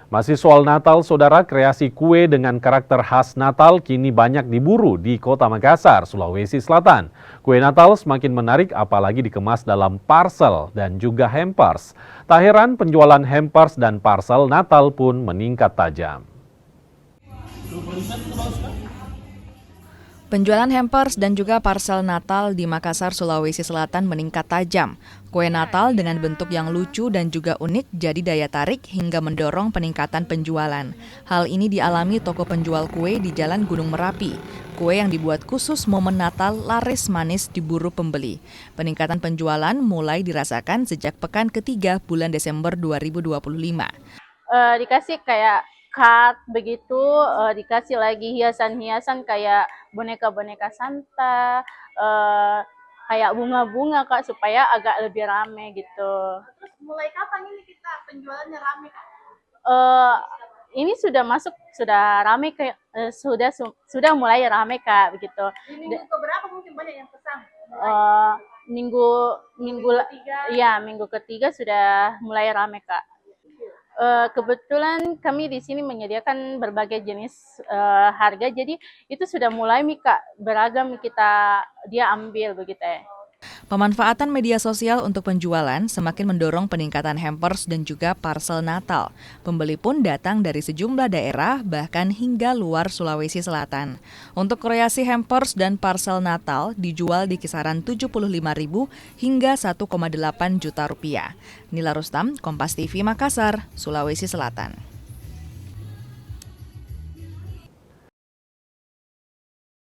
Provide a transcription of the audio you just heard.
Masih soal Natal, saudara, kreasi kue dengan karakter khas Natal kini banyak diburu di Kota Makassar, Sulawesi Selatan. Kue Natal semakin menarik apalagi dikemas dalam parcel dan juga hampers. Tak heran penjualan hampers dan parcel Natal pun meningkat tajam. Penjualan hampers dan juga parcel Natal di Makassar, Sulawesi Selatan meningkat tajam. Kue Natal dengan bentuk yang lucu dan juga unik jadi daya tarik hingga mendorong peningkatan penjualan. Hal ini dialami toko penjual kue di Jalan Gunung Merapi. Kue yang dibuat khusus momen Natal laris manis diburu pembeli. Peningkatan penjualan mulai dirasakan sejak pekan ketiga bulan Desember 2025. Dikasih kayak card begitu, dikasih lagi hiasan-hiasan kayak boneka-boneka Santa, kayak bunga-bunga Kak, supaya agak lebih rame gitu. Terus mulai kapan ini kita penjualannya rame Kak? Ini sudah rame kayak sudah mulai rame Kak begitu. Di minggu keberapa mungkin banyak yang pesan? Minggu ketiga sudah mulai rame Kak. Kebetulan kami di sini menyediakan berbagai jenis harga, jadi itu sudah mulai Kak beragam dia ambil begitu ya. Pemanfaatan media sosial untuk penjualan semakin mendorong peningkatan hampers dan juga parcel Natal. Pembeli pun datang dari sejumlah daerah bahkan hingga luar Sulawesi Selatan. Untuk kreasi hampers dan parcel Natal dijual di kisaran 75.000 hingga 1,8 juta rupiah. Nila Rustam, Kompas TV Makassar, Sulawesi Selatan.